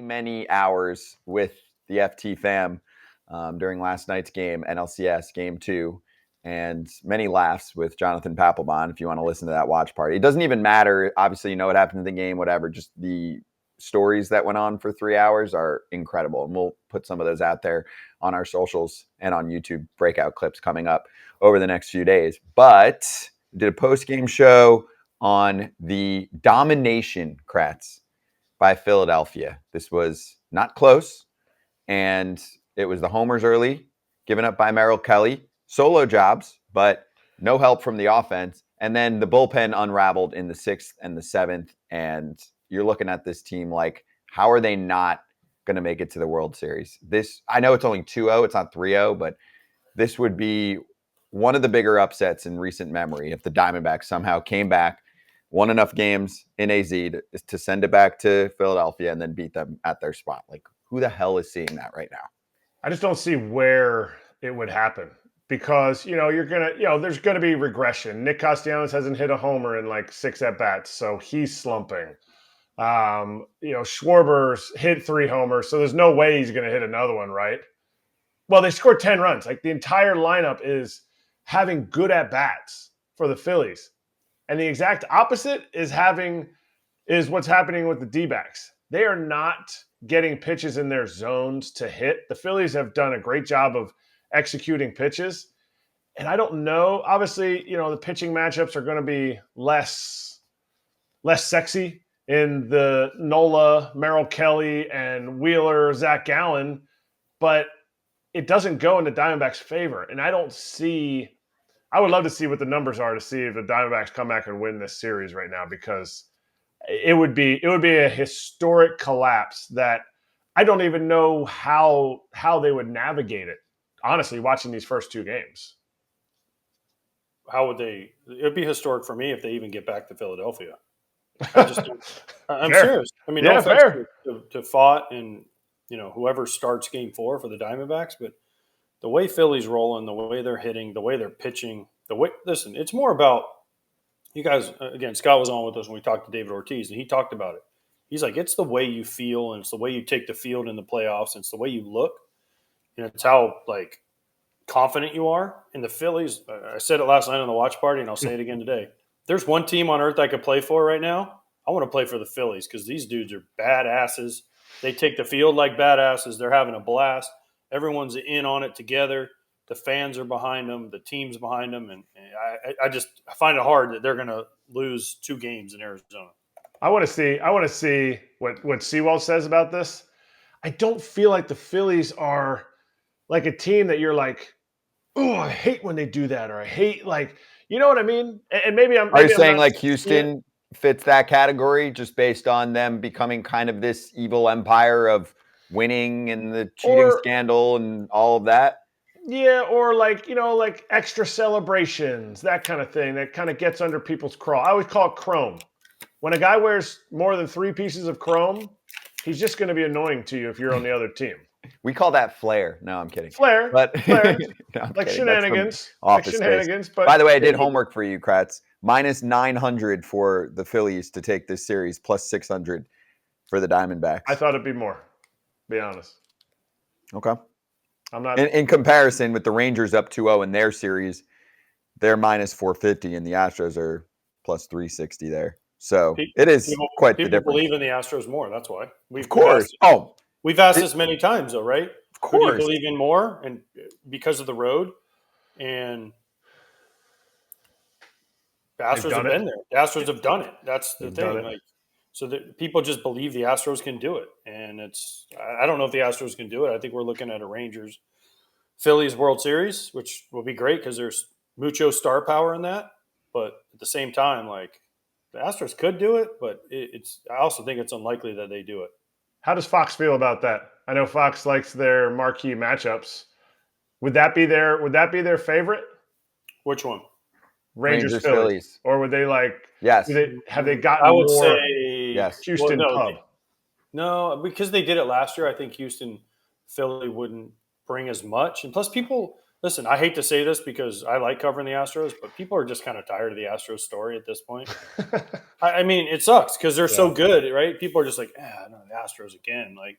many hours with the FT fam during last night's game, NLCS Game 2, and many laughs with Jonathan Papelbon if you want to listen to that watch party. It doesn't even matter. Obviously, you know what happened in the game, whatever. Just the stories that went on for 3 hours are incredible. And we'll put some of those out there on our socials and on YouTube, breakout clips coming up over the next few days. But we did a post-game show on the domination, Kratz, by Philadelphia. This was not close, and it was the homers early, given up by Merrill Kelly. Solo jobs, but no help from the offense. And then the bullpen unraveled in the 6th and the 7th, and you're looking at this team like, how are they not going to make it to the World Series? This, I know it's only 2-0, it's not 3-0, but this would be one of the bigger upsets in recent memory if the Diamondbacks somehow came back, won enough games in AZ to send it back to Philadelphia and then beat them at their spot. Like, who the hell is seeing that right now? I just don't see where it would happen because, there's going to be regression. Nick Castellanos hasn't hit a homer in like 6 at-bats, so he's slumping. Schwarber's hit 3 homers, so there's no way he's going to hit another one, right? Well, they scored 10 runs. Like, the entire lineup is having good at-bats for the Phillies. And the exact opposite is what's happening with the D-backs. They are not getting pitches in their zones to hit. The Phillies have done a great job of executing pitches. And I don't know. Obviously, the pitching matchups are going to be less sexy in the Nola, Merrill Kelly, and Wheeler, Zach Gallen, but it doesn't go in the Diamondbacks' favor. And I would love to see what the numbers are to see if the Diamondbacks come back and win this series right now, because it would be a historic collapse that I don't even know how they would navigate it, honestly, watching these first 2 games. How would they – it would be historic for me if they even get back to Philadelphia. I'm serious. I mean, no offense to Fott and whoever starts Game 4 for the Diamondbacks, but the way Philly's rolling, the way they're hitting, the way they're pitching, listen, it's more about you guys. Again, Scott was on with us when we talked to David Ortiz, and he talked about it. He's like, it's the way you feel, and it's the way you take the field in the playoffs, and it's the way you look, and it's how like confident you are. And the Phillies, I said it last night on the watch party, and I'll say it again today. There's one team on earth I could play for right now. I want to play for the Phillies because these dudes are badasses. They take the field like badasses. They're having a blast. Everyone's in on it together. The fans are behind them. The team's behind them. And I find it hard that they're going to lose 2 games in Arizona. I want to see what Sewell says about this. I don't feel like the Phillies are like a team that you're like, oh, I hate when they do that, or I hate like – you know what I mean? And maybe I'm. Are you saying like Houston fits that category just based on them becoming kind of this evil empire of winning and the cheating scandal and all of that? Yeah, or like extra celebrations, that kind of thing that kind of gets under people's craw. I always call it chrome. When a guy wears more than 3 pieces of chrome, he's just going to be annoying to you if you're on the other team. We call that flair. No, I'm kidding. Flair. No, like shenanigans. But by the way, I did homework for you, Kratz. Minus 900 for the Phillies to take this series, plus 600 for the Diamondbacks. I thought it'd be more, be honest. Okay. I'm not. In comparison with the Rangers up 2-0 in their series, they're minus 450 and the Astros are plus 360 there. So it is quite the difference. People believe in the Astros more. That's why. Of course. We've asked this many times, though, right? Of course. Who do you believe in more, and because of the road, and the Astros have been there. The Astros have done it. That's the thing. Like, so that people just believe the Astros can do it, and I don't know if the Astros can do it. I think we're looking at a Rangers Phillies World Series, which will be great because there's mucho star power in that. But at the same time, like the Astros could do it, but I also think it's unlikely that they do it. How does Fox feel about that? I know Fox likes their marquee matchups. Would that be their favorite? Which one? Rangers Phillies. Or would they like? Yes. Have they gotten? I would more say yes. Houston pub. No, because they did it last year. I think Houston Philly wouldn't bring as much, and plus people listen, I hate to say this because I like covering the Astros, but people are just kind of tired of the Astros story at this point. I mean, it sucks because they're so good, right? People are just like, no, the Astros again. Like,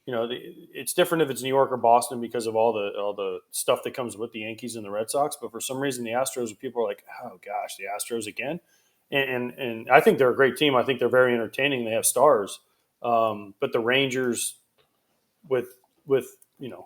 it's different if it's New York or Boston because of all the stuff that comes with the Yankees and the Red Sox. But for some reason, the Astros, people are like, oh gosh, the Astros again. And I think they're a great team. I think they're very entertaining. They have stars. But the Rangers with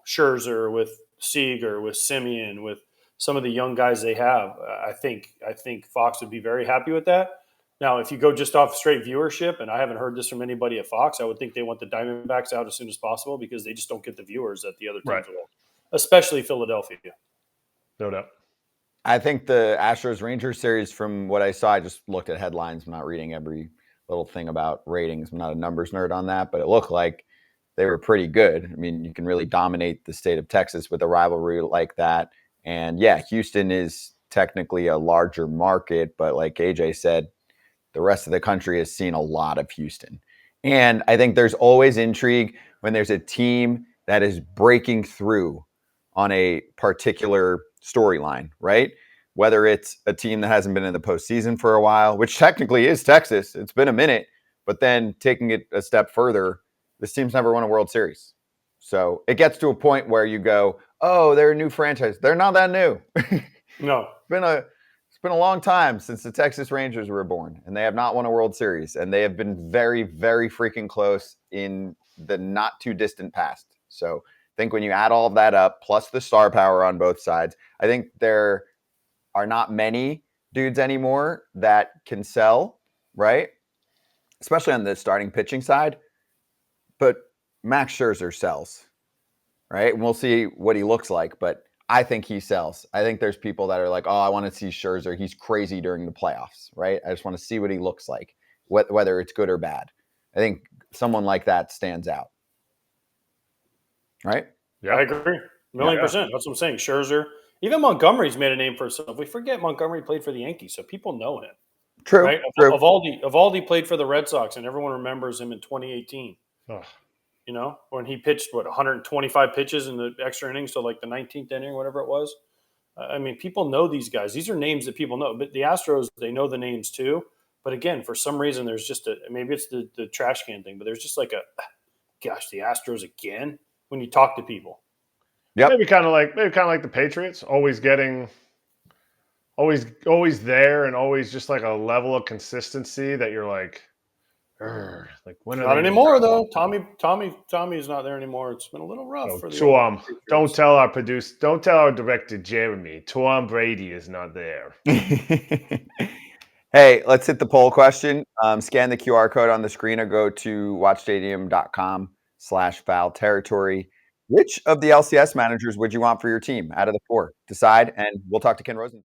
Scherzer, with Seager, with Simeon, with some of the young guys they have, I think Fox would be very happy with that. Now, if you go just off straight viewership, and I haven't heard this from anybody at Fox, I would think they want the Diamondbacks out as soon as possible because they just don't get the viewers that the other teams will, especially Philadelphia. No doubt. I think the Astros-Rangers series, from what I saw, I just looked at headlines. I'm not reading every little thing about ratings. I'm not a numbers nerd on that, but it looked like they were pretty good. I mean, you can really dominate the state of Texas with a rivalry like that. And yeah, Houston is technically a larger market, but like AJ said, the rest of the country has seen a lot of Houston. And I think there's always intrigue when there's a team that is breaking through on a particular storyline, right? Whether it's a team that hasn't been in the postseason for a while, which technically is Texas. It's been a minute, but then taking it a step further, this team's never won a World Series. So it gets to a point where you go, oh, they're a new franchise. They're not that new. No. It's been a long time since the Texas Rangers were born, and they have not won a World Series, and they have been very, very freaking close in the not too distant past. So I think when you add all of that up, plus the star power on both sides, I think there are not many dudes anymore that can sell, right? Especially on the starting pitching side. But Max Scherzer sells, right? And we'll see what he looks like, but I think he sells. I think there's people that are like, oh, I want to see Scherzer. He's crazy during the playoffs, right? I just want to see what he looks like, whether it's good or bad. I think someone like that stands out, right? Yeah, I agree. Million percent. That's what I'm saying. Scherzer. Even Montgomery's made a name for himself. We forget Montgomery played for the Yankees, so people know him. True. Right? True. Evaldi played for the Red Sox, and everyone remembers him in 2018. Oh. When he pitched, 125 pitches in the extra innings, so like the 19th inning, whatever it was. I mean, people know these guys. These are names that people know. But the Astros, they know the names too. But again, for some reason, there's just maybe it's the trash can thing, but there's just like gosh, the Astros again when you talk to people. Yeah, maybe kind of like the Patriots, always there and always just like a level of consistency that you're like when not anymore though. Tommy is not there anymore. It's been a little rough for the Tom. Don't tell our director Jeremy. Tom Brady is not there. Hey, let's hit the poll question. Scan the QR code on the screen or go to watchstadium.com/foul territory. Which of the LCS managers would you want for your team out of the four? Decide, and we'll talk to Ken Rosen.